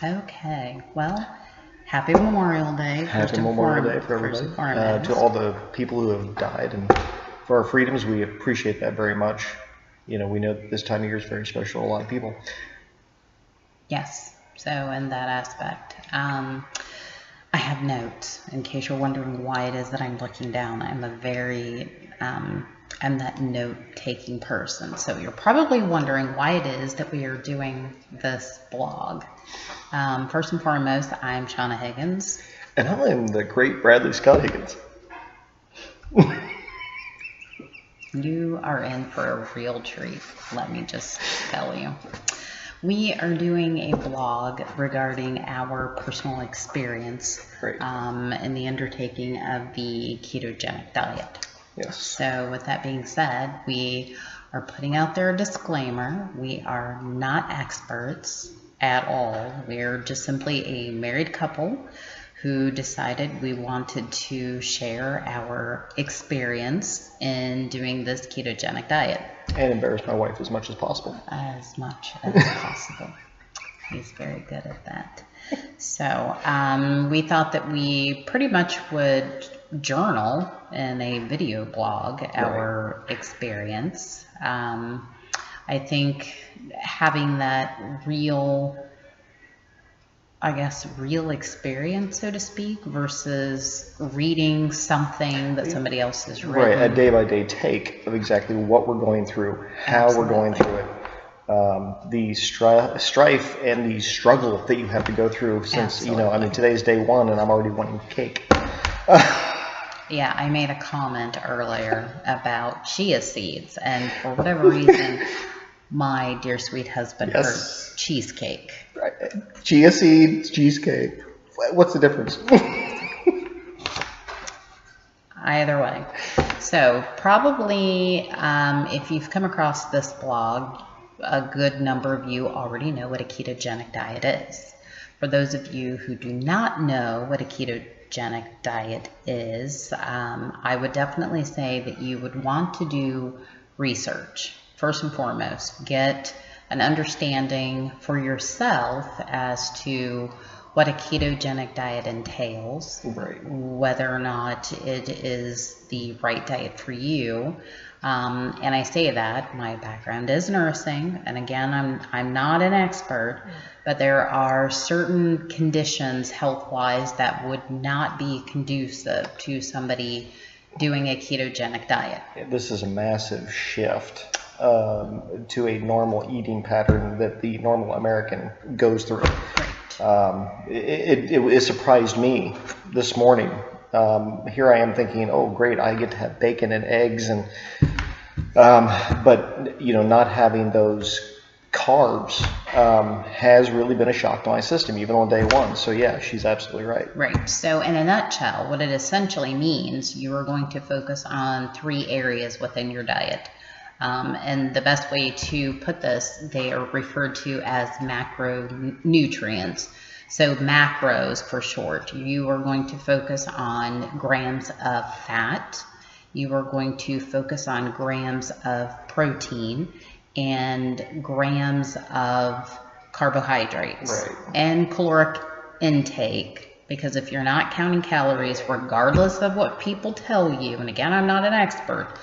Okay, well, happy Memorial Day. Happy Memorial Day for everybody. To all the people who have died and for our freedoms, we appreciate that very much. You know, we know that this time of year is very special to a lot of people. Yes, so in that aspect, I have notes in case you're wondering why it is that I'm looking down. I'm that note-taking person. So you're probably wondering why it is that we are doing this blog. First and foremost, I'm Shauna Higgins. And I am the great Bradley Scott Higgins. You are in for a real treat, let me just tell you. We are doing a blog regarding our personal experience in the undertaking of the ketogenic diet. Yes. So with that being said, we are putting out there a disclaimer. We are not experts at all. We're just simply a married couple who decided we wanted to share our experience in doing this ketogenic diet. And embarrass my wife as much as possible. As much as possible. He's very good at that. So we thought that we pretty much would journal in a video blog our experience. I think having that real experience, so to speak, versus reading something that somebody else has written. Right, a day-by-day take of exactly what we're going through, how we're going through it, the strife and the struggle that you have to go through since, today's day one and I'm already wanting cake. Yeah, I made a comment earlier about chia seeds, and for whatever reason, my dear sweet husband heard cheesecake. Right. Chia seeds, cheesecake. What's the difference? Either way. So probably if you've come across this blog, a good number of you already know what a ketogenic diet is. For those of you who do not know what a ketogenic diet is, I would definitely say that you would want to do research. First and foremost, get an understanding for yourself as to what a ketogenic diet entails, whether or not it is the right diet for you. And I say that my background is nursing, and again, I'm not an expert, but there are certain conditions health-wise that would not be conducive to somebody doing a ketogenic diet. This is a massive shift to a normal eating pattern that the normal American goes through. It surprised me this morning. Here I am thinking, oh great, I get to have bacon and eggs, and but not having those carbs has really been a shock to my system, even on day one. So yeah, she's absolutely right. Right. So in a nutshell, what it essentially means, you are going to focus on 3 areas within your diet. And the best way to put this, they are referred to as macronutrients. So macros for short. You are going to focus on grams of fat. You are going to focus on grams of protein and grams of carbohydrates and caloric intake. Because if you're not counting calories, regardless of what people tell you, and again, I'm not an expert,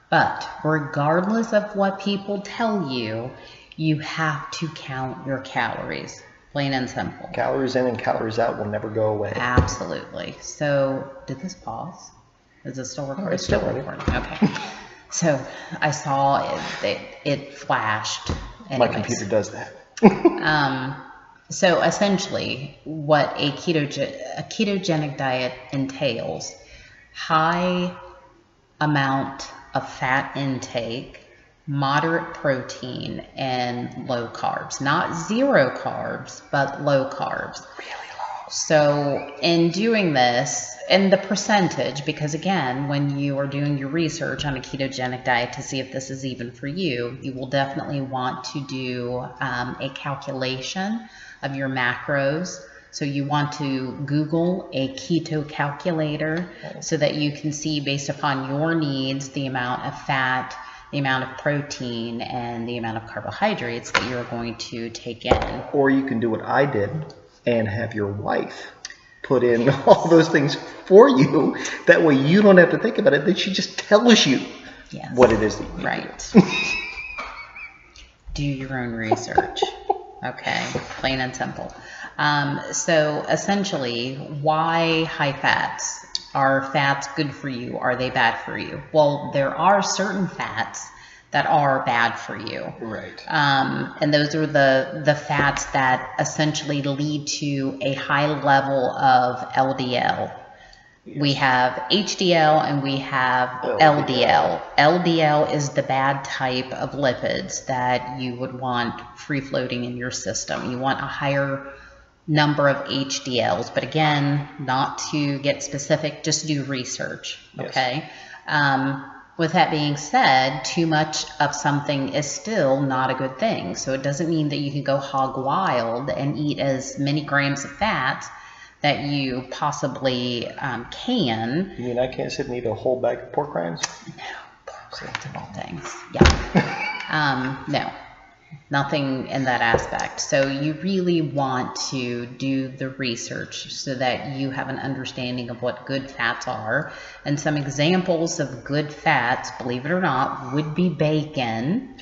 but regardless of what people tell you, you have to count your calories, plain and simple. Calories in and calories out will never go away. Absolutely. So, did this pause? Is it still recording? It's still recording. Okay. So, I saw it flashed. Anyways. My computer does that. So, essentially, what a ketogenic diet entails, high amount of fat intake, moderate protein, and low carbs. Not zero carbs, but low carbs. Really low. So in doing this, and the percentage, because again, when you are doing your research on a ketogenic diet to see if this is even for you, you will definitely want to do a calculation of your macros. So you want to Google a keto calculator so that you can see, based upon your needs, the amount of fat, the amount of protein, and the amount of carbohydrates that you're going to take in. Or you can do what I did and have your wife put in all those things for you. That way you don't have to think about it. Then she just tells you what it is that you right. Do your own research. Okay, plain and simple. So essentially, why high fats? Are fats good for you? Are they bad for you? Well, there are certain fats that are bad for you. Right. And those are the fats that essentially lead to a high level of LDL. Yes. We have HDL and we have LDL. LDL is the bad type of lipids that you would want free floating in your system. You want a higher number of HDLs, but again, not to get specific, just do research, okay? Yes. With that being said, too much of something is still not a good thing. So it doesn't mean that you can go hog wild and eat as many grams of fat that you possibly can. You mean I can't sit and eat a whole bag of pork rinds? No, pork rinds of all things. Yeah. No. Nothing in that aspect. So you really want to do the research so that you have an understanding of what good fats are. And some examples of good fats, believe it or not, would be bacon,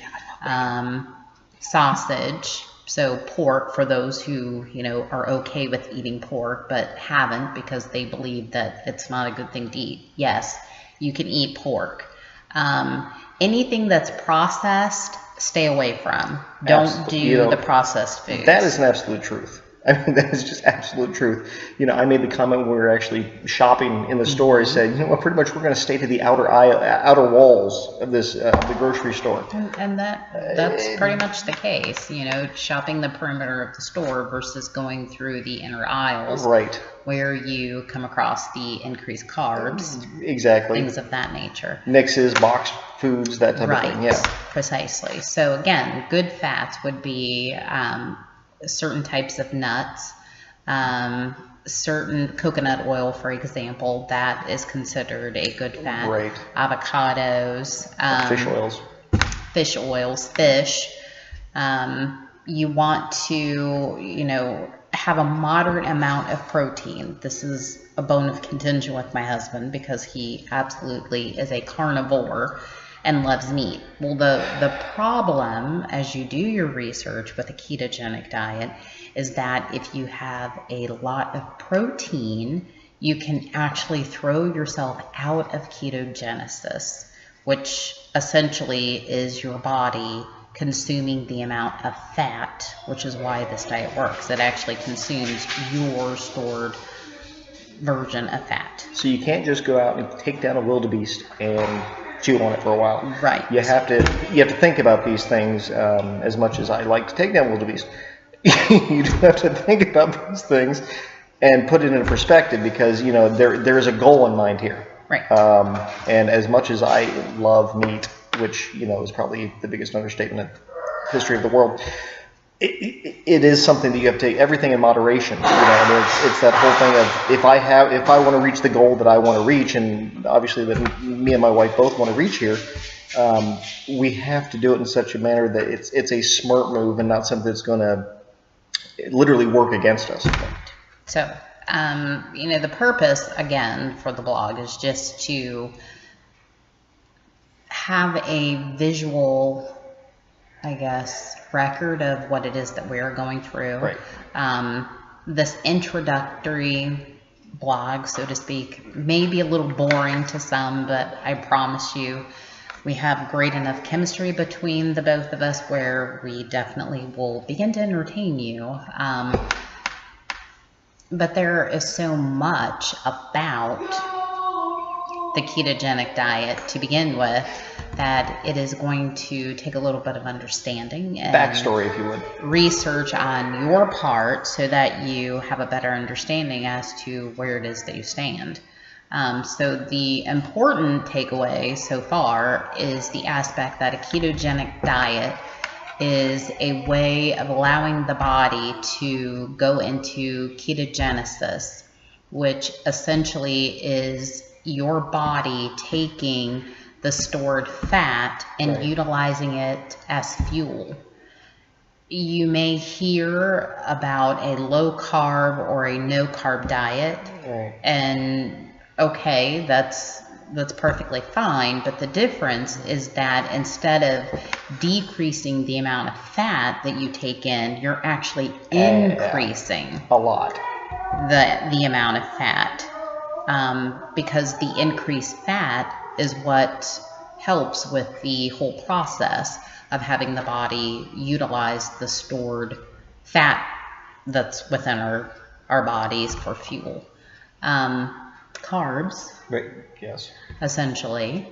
sausage, so pork for those who, are okay with eating pork but haven't because they believe that it's not a good thing to eat. Yes, you can eat pork. Anything that's processed, stay away from. Don't do the processed foods. That is an absolute truth. I mean, that is just absolute truth. I made the comment when we were actually shopping in the store. I said, pretty much we're going to stay to the outer walls of this the grocery store. And that's pretty much the case. Shopping the perimeter of the store versus going through the inner aisles, right, where you come across the increased carbs, exactly, things of that nature, mixes, boxed foods, that type of thing. Yeah, precisely. So again, good fats would be certain types of nuts, certain coconut oil, for example, that is considered a good fat. Right. Avocados, fish oils. You want to, have a moderate amount of protein. This is a bone of contention with my husband because he absolutely is a carnivore and loves meat. Well, the problem as you do your research with a ketogenic diet is that if you have a lot of protein, you can actually throw yourself out of ketogenesis, which essentially is your body consuming the amount of fat, which is why this diet works. It actually consumes your stored version of fat. So you can't just go out and take down a wildebeest and chew on it for a while. Right. You have to think about these things. As much as I like to take down wildebeest, you do have to think about these things and put it in perspective because there is a goal in mind here. Right. And as much as I love meat, which is probably the biggest understatement in the history of the world, it is something that you have to take everything in moderation. It's that whole thing of if I want to reach the goal that I want to reach, and obviously that me and my wife both want to reach here, we have to do it in such a manner that it's a smart move and not something that's going to literally work against us. So, the purpose again for the blog is just to have a visual, record of what it is that we're going through. Right. This introductory blog, so to speak, may be a little boring to some, but I promise you we have great enough chemistry between the both of us where we definitely will begin to entertain you. But there is so much about the ketogenic diet to begin with that it is going to take a little bit of understanding and backstory, if you would, research on your part so that you have a better understanding as to where it is that you stand. So the important takeaway so far is the aspect that a ketogenic diet is a way of allowing the body to go into ketogenesis, which essentially is your body taking the stored fat and right. utilizing it as fuel. You may hear about a low carb or a no carb diet, Right. and okay, that's perfectly fine, but the difference is that instead of decreasing the amount of fat that you take in, you're actually increasing a lot the amount of fat, because the increased fat is what helps with the whole process of having the body utilize the stored fat that's within our bodies for fuel. Carbs, right. Yes. essentially,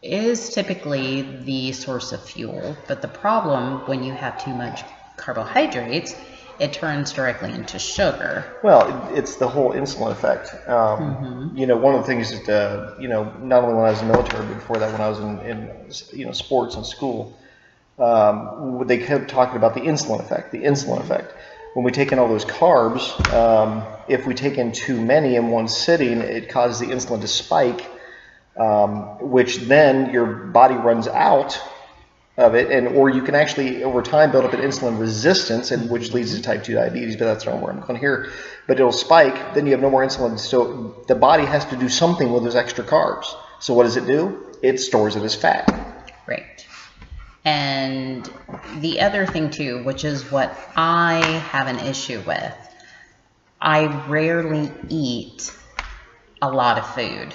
is typically the source of fuel, but the problem when you have too much carbohydrates, it turns directly into sugar. Well, it's the whole insulin effect. One of the things that not only when I was in the military, but before that when I was in sports and school, they kept talking about the insulin effect. The insulin effect. When we take in all those carbs, if we take in too many in one sitting, it causes the insulin to spike, which then your body runs out of it, or you can actually over time build up an insulin resistance, and which leads to type 2 diabetes, but that's not where I'm going here. But it'll spike, then you have no more insulin, so the body has to do something with those extra carbs. So what does it do? It stores it as fat. Right. And the other thing too, which is what I have an issue with, I rarely eat a lot of food.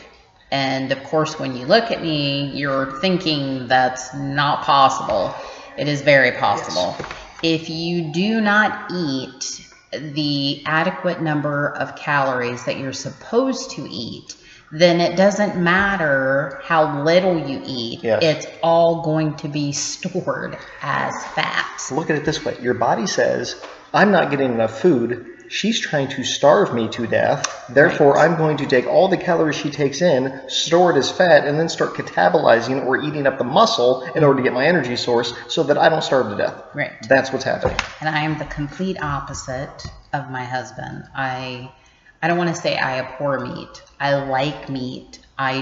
And of course, when you look at me, you're thinking that's not possible. It is very possible. Yes. If you do not eat the adequate number of calories that you're supposed to eat, then it doesn't matter how little you eat. Yes. It's all going to be stored as fat. Look at it this way. Your body says, I'm not getting enough food. She's trying to starve me to death. Therefore, right. I'm going to take all the calories she takes in, store it as fat, and then start catabolizing or eating up the muscle in order to get my energy source so that I don't starve to death. Right. That's what's happening. And I am the complete opposite of my husband. I don't want to say I abhor meat. I like meat. I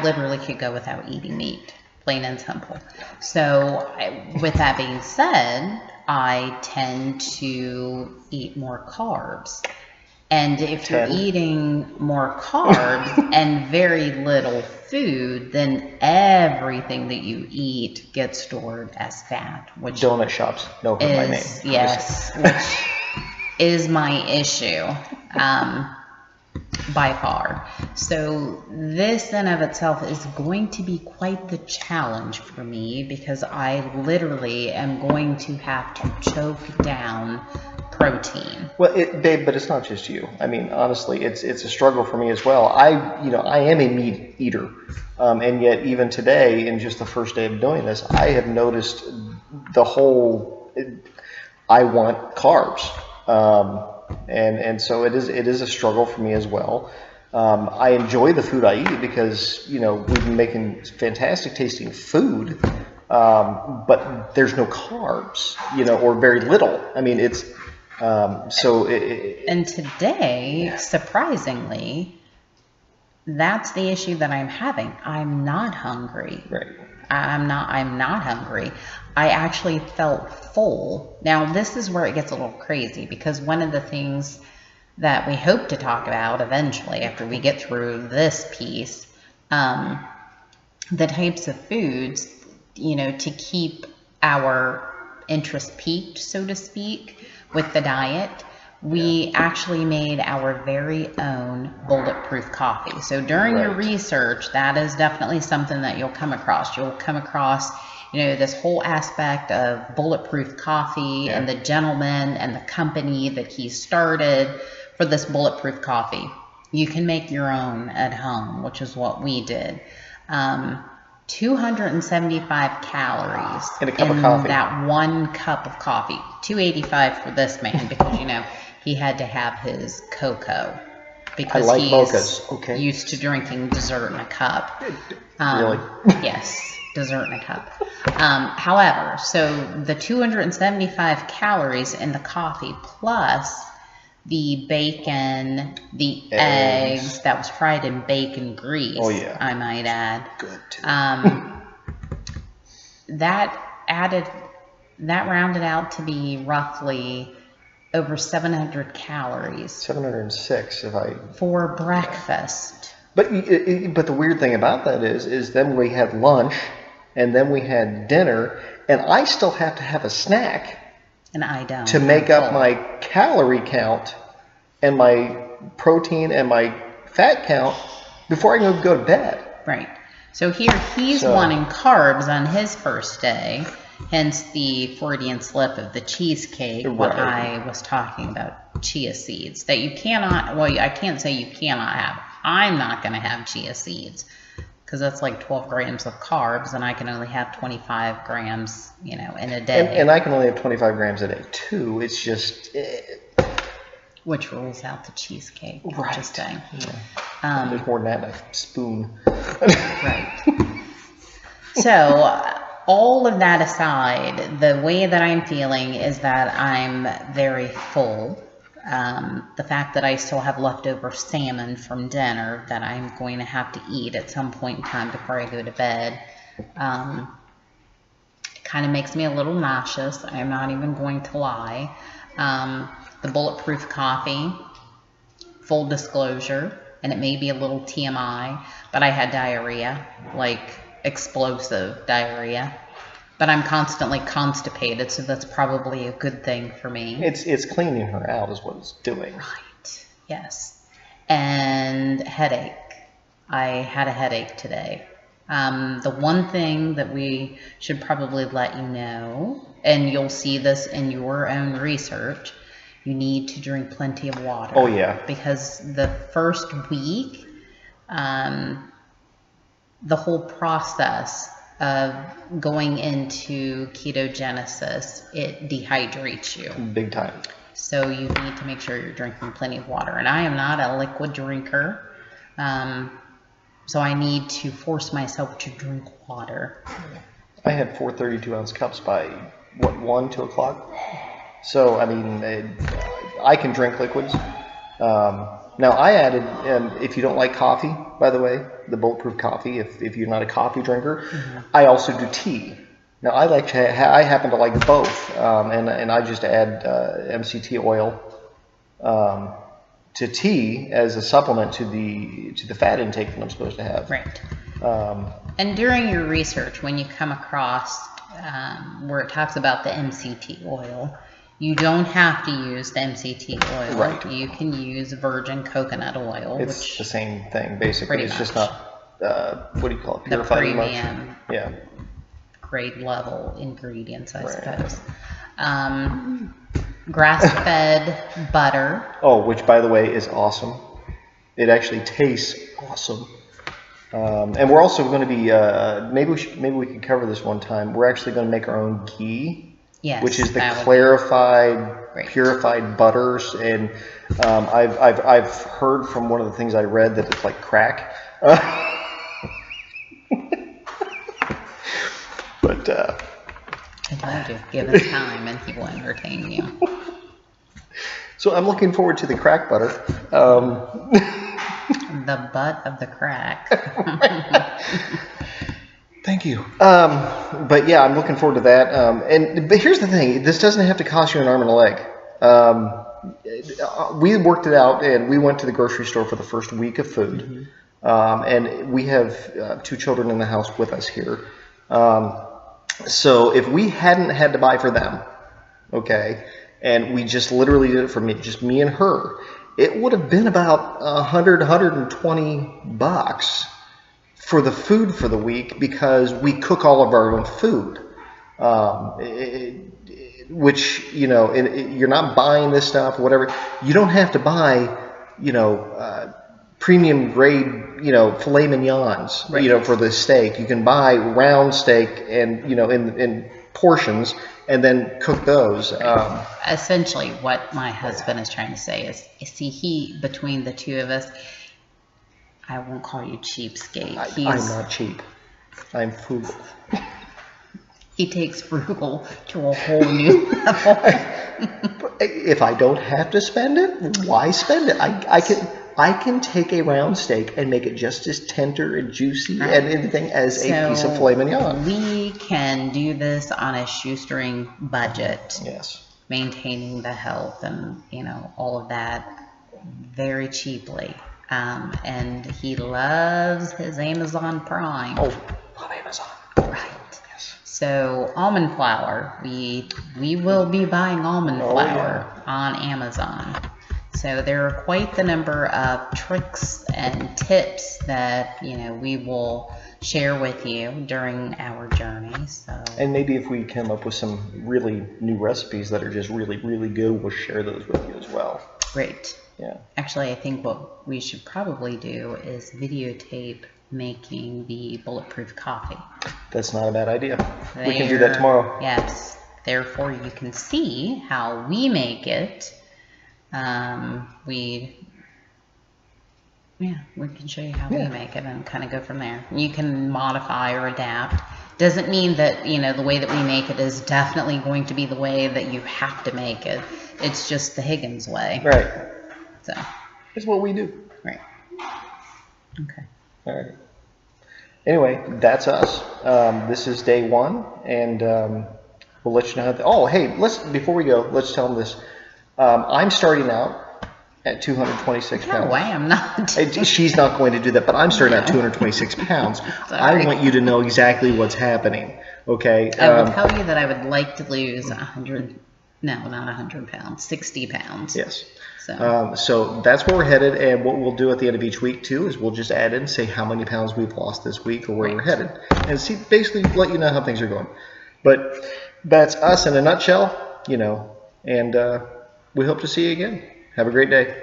literally could go without eating meat, plain and simple. So with that being said, I tend to eat more carbs. And if you're eating more carbs and very little food, then everything that you eat gets stored as fat. Which donut shops know my name. Yes, which is my issue by far. So this in of itself is going to be quite the challenge for me, because I literally am going to have to choke down protein. Well, babe, but it's not just you. I mean, honestly, it's a struggle for me as well. I am a meat eater, and yet even today, in just the first day of doing this, I have noticed the whole. I want carbs. And so it is a struggle for me as well. I enjoy the food I eat because, we've been making fantastic tasting food, but there's no carbs, or very little. I mean, it's, and today, surprisingly, that's the issue that I'm having. I'm not hungry. Right. I'm not hungry. I actually felt full. Now, this is where it gets a little crazy, because one of the things that we hope to talk about eventually after we get through this piece, the types of foods, to keep our interest peaked, so to speak, with the diet. We actually made our very own bulletproof coffee. So during your research, that is definitely something that you'll come across. You'll come across, this whole aspect of bulletproof coffee and the gentleman and the company that he started for this bulletproof coffee. You can make your own at home, which is what we did. 275 calories in a cup of coffee. That one cup of coffee. 285 for this man, because he had to have his cocoa, because I like he's mochas. Okay. used to drinking dessert in a cup. Really? Yes, dessert in a cup. However, so the 275 calories in the coffee plus the bacon, the eggs that was fried in bacon grease, I might add. Good too. That added that rounded out to be roughly over 700 calories. 706 if I... For breakfast. But the weird thing about that is then we had lunch, and then we had dinner, and I still have to have a snack. And I don't. To make up my calorie count and my protein and my fat count before I can go to bed. Right. So here he's wanting carbs on his first day, hence the Freudian slip of the cheesecake when I was talking about chia seeds. That you cannot, well, I can't say you cannot have. I'm not going to have chia seeds because that's like 12 grams of carbs, and I can only have 25 grams, in a day. And I can only have 25 grams a day, too. It's just... Which rules out the cheesecake. Right. Just saying. Yeah. There's more than that in a spoon. Right. So, all of that aside, the way that I'm feeling is that I'm very full. The fact that I still have leftover salmon from dinner that I'm going to have to eat at some point in time before I go to bed, it kind of makes me a little nauseous. I'm not even going to lie. The bulletproof coffee, full disclosure, and it may be a little TMI, but I had diarrhea, like explosive diarrhea. But I'm constantly constipated, so that's probably a good thing for me. It's cleaning her out is what it's doing. Right, yes. And headache. I had a headache today. The one thing that we should probably let you know, and you'll see this in your own research, you need to drink plenty of water. Oh, yeah. Because the first week, the whole process of going into ketogenesis, it dehydrates you. Big time. So you need to make sure you're drinking plenty of water. And I am not a liquid drinker, so I need to force myself to drink water. I had 4 32-ounce cups by, 1, 2 o'clock? So, I mean, I can drink liquids. Now, I added, if you don't like coffee, by the way, the bulletproof coffee, if you're not a coffee drinker, I also do tea. Now, I happen to like both, and I just add MCT oil to tea as a supplement to the fat intake that I'm supposed to have. Right. And during your research, when you come across where it talks about the MCT oil, you don't have to use the MCT oil. Right. You can use virgin coconut oil. It's the same thing, basically. It's just not, what do you call it, the purified premium grade level ingredients, I suppose. Grass-fed butter. Oh, which, by the way, is awesome. It actually tastes awesome. And we're also going to be, maybe we could cover this one time. We're actually going to make our own ghee. Yes, which is the clarified, purified butters, and I've heard from one of the things I read that it's like crack. But I told you, give it time, and he will entertain you. So I'm looking forward to the crack butter. The butt of the crack. Thank you. But yeah, I'm looking forward to that. But here's the thing: this doesn't have to cost you an arm and a leg. We worked it out, and we went to the grocery store for the first week of food. And we have 2 children in the house with us here. So if we hadn't had to buy for them, okay, and we just literally did it for just me and her, it would have been about $120 for the food for the week, because we cook all of our own food, which, you're not buying this stuff or whatever. You don't have to buy, premium grade, filet mignons, for the steak. You can buy round steak and, in portions, and then cook those. Essentially, what my husband is trying to say is, between the two of us, I won't call you cheapskate. I'm not cheap. I'm frugal. He takes frugal to a whole new level. If I don't have to spend it, why spend it? I can take a round steak and make it just as tender and juicy and everything as a piece of filet mignon. We can do this on a shoestring budget. Yes. Maintaining the health and, you know, all of that very cheaply. And he loves his Amazon Prime. Oh, love Amazon. Right. Yes. So almond flour, we will be buying almond flour on Amazon. So there are quite the number of tricks and tips that, you know, we will share with you during our journey. So, and maybe if we come up with some really new recipes that are just really, really good, we'll share those with you as well. Great. Yeah. Actually, I think what we should probably do is videotape making the bulletproof coffee. That's not a bad idea. We can do that tomorrow. Yes. Therefore, you can see how we make it. We can show you how we make it and kind of go from there. You can modify or adapt. Doesn't mean that, you know, the way that we make it is definitely going to be the way that you have to make it. It's just the Higgins way. Right. So. It's what we do. Right. Okay. All right. Anyway, that's us. This is day one, and we'll let you know how. Oh, hey, before we go, let's tell them this. I'm starting out at 226 pounds. No way, I'm not. She's not going to do that, but I'm starting at 226 pounds. I want you to know exactly what's happening. Okay. I will tell you that I would like to lose 100. No, not 100 pounds. 60 pounds. Yes. So. So that's where we're headed, and what we'll do at the end of each week too is we'll just add in, say how many pounds we've lost this week or where we're headed, and see, basically let you know how things are going. But that's us in a nutshell, you know, and we hope to see you again. Have a great day.